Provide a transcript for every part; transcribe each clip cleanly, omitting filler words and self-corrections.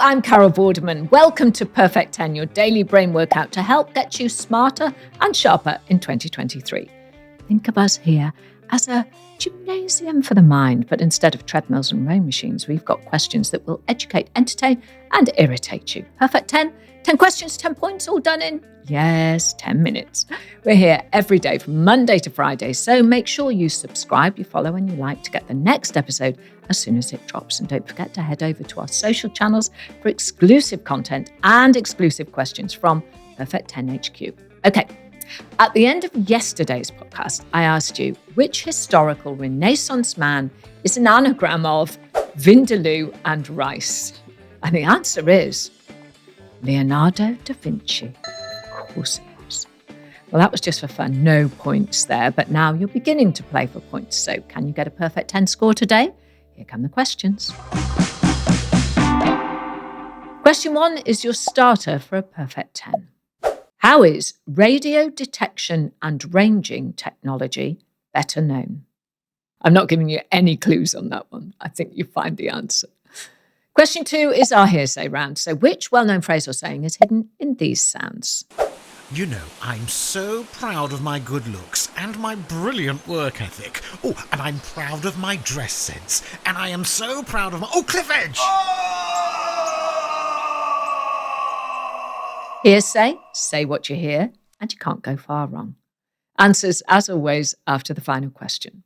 I'm Carol Vorderman. Welcome to Perfect 10, your daily brain workout to help get you smarter and sharper in 2023. Think of us here as a gymnasium for the mind, but instead of treadmills and rowing machines, we've got questions that will educate, entertain, and irritate you. Perfect 10, 10 questions, 10 points, all done in, 10 minutes. We're here every day from Monday to Friday, so make sure you subscribe, you follow, and you like to get the next episode as soon as it drops. And don't forget to head over to our social channels for exclusive content and exclusive questions from Perfect 10 HQ. Okay. At the end of yesterday's podcast, I asked you which historical Renaissance man is an anagram of Vindaloo and rice. And the answer is Leonardo da Vinci. Of course it was. Well, that was just for fun. No points there. But now you're beginning to play for points. So can you get a perfect 10 score today? Here come the questions. Question 1 is your starter for a perfect 10. How is radio detection and ranging technology better known? I'm not giving you any clues on that one. I think you find the answer. Question 2 is our hearsay round. So which well-known phrase or saying is hidden in these sounds? You know, I'm so proud of my good looks and my brilliant work ethic. Oh, and I'm proud of my dress sense. And I am so proud of my... Oh, cliff edge! Hearsay, say what you hear, and you can't go far wrong. Answers, as always, after the final question.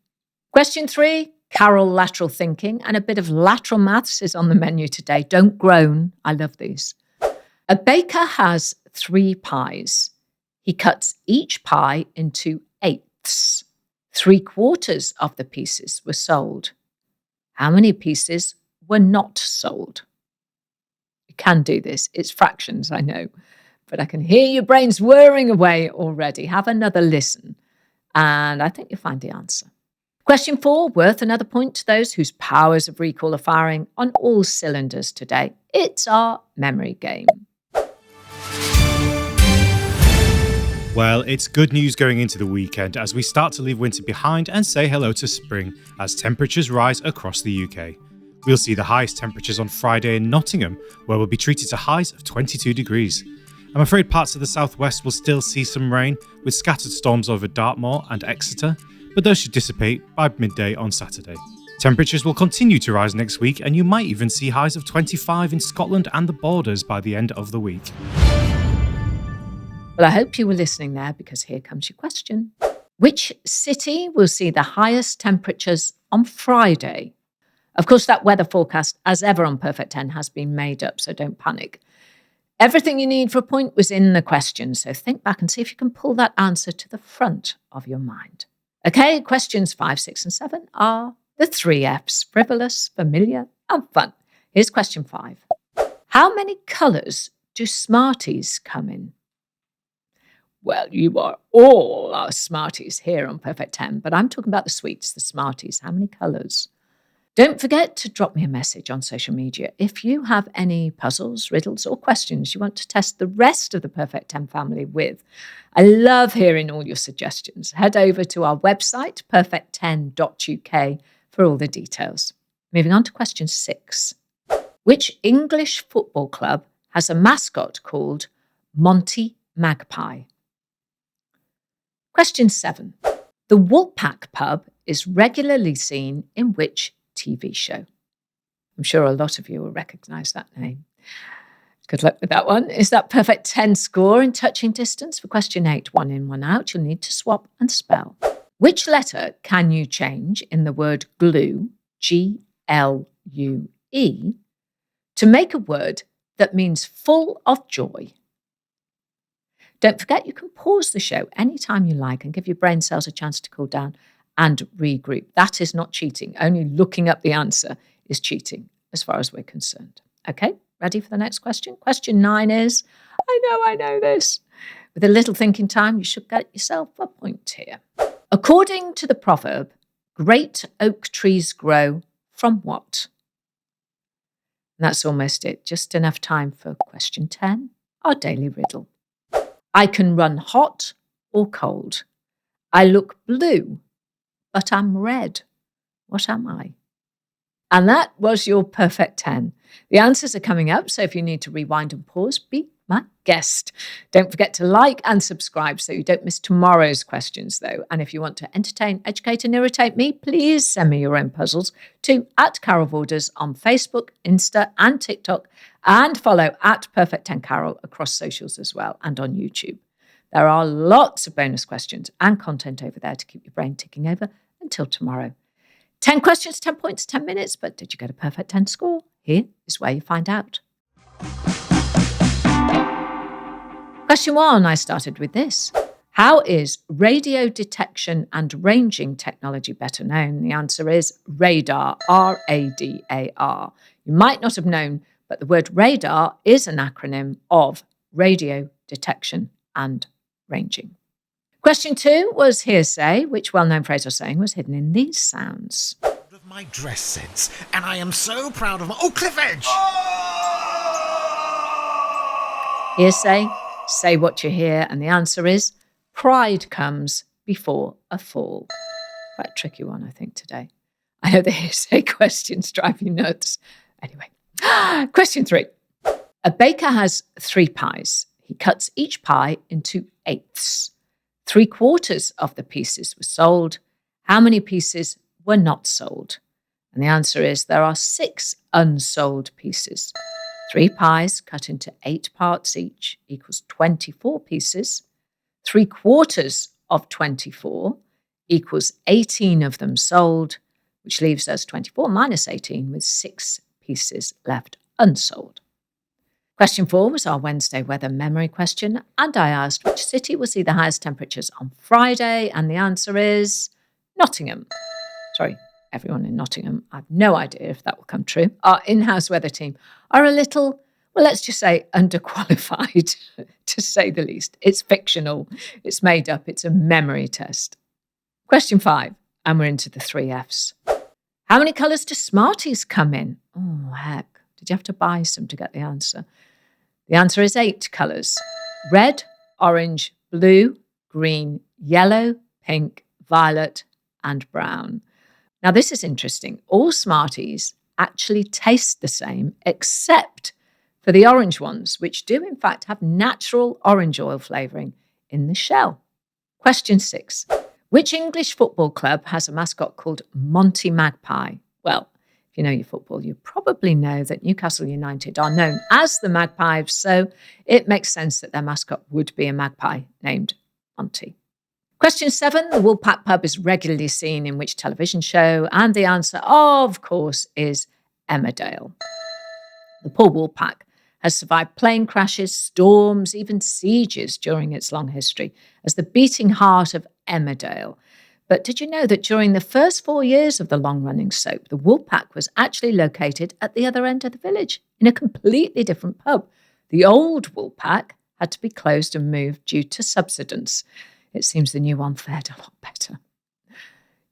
Question 3, Carol lateral thinking, and a bit of lateral maths is on the menu today. Don't groan, I love these. A baker has 3 pies. He cuts each pie into eighths. 3/4 of the pieces were sold. How many pieces were not sold? You can do this. It's fractions, I know. But I can hear your brains whirring away already. Have another listen, and I think you'll find the answer. Question 4, worth another point to those whose powers of recall are firing on all cylinders today. It's our memory game. Well, it's good news going into the weekend as we start to leave winter behind and say hello to spring as temperatures rise across the UK. We'll see the highest temperatures on Friday in Nottingham, where we'll be treated to highs of 22 degrees. I'm afraid parts of the southwest will still see some rain, with scattered storms over Dartmoor and Exeter, but those should dissipate by midday on Saturday. Temperatures will continue to rise next week, and you might even see highs of 25 in Scotland and the Borders by the end of the week. Well, I hope you were listening there, because here comes your question. Which city will see the highest temperatures on Friday? Of course, that weather forecast, as ever on Perfect 10, has been made up, so don't panic. Everything you need for a point was in the question, so think back and see if you can pull that answer to the front of your mind. Okay, questions 5, 6, and 7 are the 3 Fs, frivolous, familiar, and fun. Here's question 5. How many colours do Smarties come in? Well, you are all our Smarties here on Perfect 10, but I'm talking about the sweets, the Smarties. How many colours? Don't forget to drop me a message on social media if you have any puzzles, riddles, or questions you want to test the rest of the Perfect 10 family with. I love hearing all your suggestions. Head over to our website, perfect10.uk, for all the details. Moving on to question 6. Which English football club has a mascot called Monty Magpie? Question 7. The Woolpack pub is regularly seen in which TV show? I'm sure a lot of you will recognise that name. Good luck with that one. Is that perfect 10 score in touching distance? For question 8, 1 in, 1 out, you'll need to swap and spell. Which letter can you change in the word glue, Glue, to make a word that means full of joy? Don't forget you can pause the show anytime you like and give your brain cells a chance to cool down and regroup. That is not cheating. Only looking up the answer is cheating, as far as we're concerned. Okay, ready for the next question? Question 9 is, I know this. With a little thinking time, you should get yourself a point here. According to the proverb, great oak trees grow from what? And that's almost it. Just enough time for question 10, our daily riddle. I can run hot or cold. I look blue, but I'm red. What am I? And that was your perfect 10. The answers are coming up, so if you need to rewind and pause, be my guest. Don't forget to like and subscribe so you don't miss tomorrow's questions, though. And if you want to entertain, educate, and irritate me, please send me your own puzzles to @CarolVorders on Facebook, Insta, and TikTok, and follow @Perfect10Carol across socials as well, and on YouTube. There are lots of bonus questions and content over there to keep your brain ticking over until tomorrow. 10 questions, 10 points, 10 minutes, but did you get a perfect 10 score? Here is where you find out. Question 1, I started with this. How is radio detection and ranging technology better known? The answer is radar, R-A-D-A-R. You might not have known, but the word radar is an acronym of radio detection and ranging. Question 2 was hearsay. Which well-known phrase or saying was hidden in these sounds? Of my dress sense, and I am so proud of my... Oh, cliff edge! Hearsay, say what you hear, and the answer is pride comes before a fall. Quite a tricky one, I think, today. I know the hearsay questions drive you nuts. Anyway, question 3. A baker has 3 pies. He cuts each pie into 8ths. 3/4 of the pieces were sold. How many pieces were not sold? And the answer is there are 6 unsold pieces. 3 pies cut into 8 parts each equals 24 pieces. 3/4 of 24 equals 18 of them sold, which leaves us 24 minus 18 with 6 pieces left unsold. Question 4 was our Wednesday weather memory question, and I asked which city will see the highest temperatures on Friday, and the answer is Nottingham. Sorry, everyone in Nottingham. I have no idea if that will come true. Our in-house weather team are a little, well, let's just say underqualified, to say the least. It's fictional, it's made up, it's a memory test. Question 5, and we're into the 3 Fs. How many colours do Smarties come in? Oh, heck. Did you have to buy some to get the answer? The answer is 8 colours. Red, orange, blue, green, yellow, pink, violet, and brown. Now, this is interesting. All Smarties actually taste the same, except for the orange ones, which do, in fact, have natural orange oil flavouring in the shell. Question 6. Which English football club has a mascot called Monty Magpie? Well, if you know your football, you probably know that Newcastle United are known as the Magpies, so it makes sense that their mascot would be a magpie named Monty. Question 7, the Woolpack pub is regularly seen in which television show? And the answer, of course, is Emmerdale. The poor Woolpack has survived plane crashes, storms, even sieges during its long history as the beating heart of Emmerdale. But did you know that during the first 4 years of the long-running soap, the Woolpack was actually located at the other end of the village in a completely different pub? The old Woolpack had to be closed and moved due to subsidence. It seems the new one fared a lot better.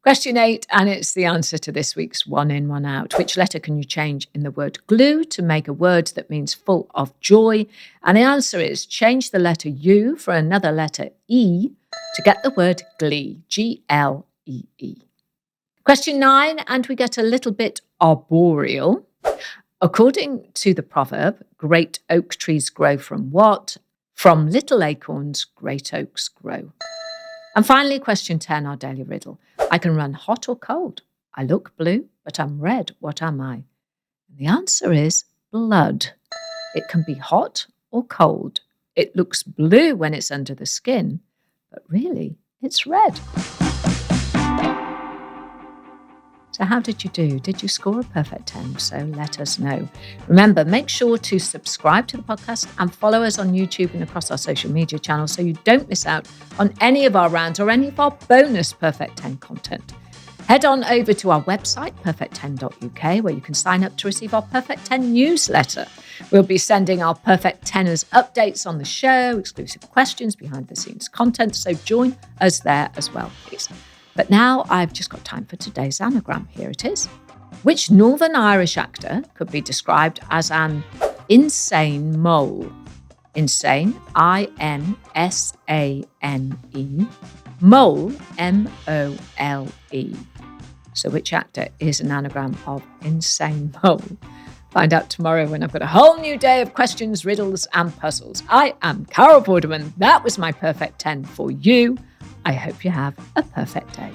Question 8, and it's the answer to this week's One In, One Out. Which letter can you change in the word glue to make a word that means full of joy? And the answer is change the letter U for another letter E to get the word glee, G-L-E-E. Question 9, and we get a little bit arboreal. According to the proverb, great oak trees grow from what? From little acorns, great oaks grow. And finally, question 10, our daily riddle. I can run hot or cold. I look blue, but I'm red. What am I? And the answer is blood. It can be hot or cold. It looks blue when it's under the skin, but really, it's red. So how did you do? Did you score a perfect 10? So let us know. Remember, make sure to subscribe to the podcast and follow us on YouTube and across our social media channels so you don't miss out on any of our rounds or any of our bonus Perfect 10 content. Head on over to our website, perfect10.uk, where you can sign up to receive our Perfect 10 newsletter. We'll be sending our Perfect 10ers updates on the show, exclusive questions, behind-the-scenes content, so join us there as well, please. But now I've just got time for today's anagram. Here it is. Which Northern Irish actor could be described as an insane mole? Insane, I-N-S-A-N-E. Mole, M-O-L-E. So which actor is an anagram of insane mole? Find out tomorrow when I've got a whole new day of questions, riddles, and puzzles. I am Carol Borderman. That was my perfect 10 for you. I hope you have a perfect day.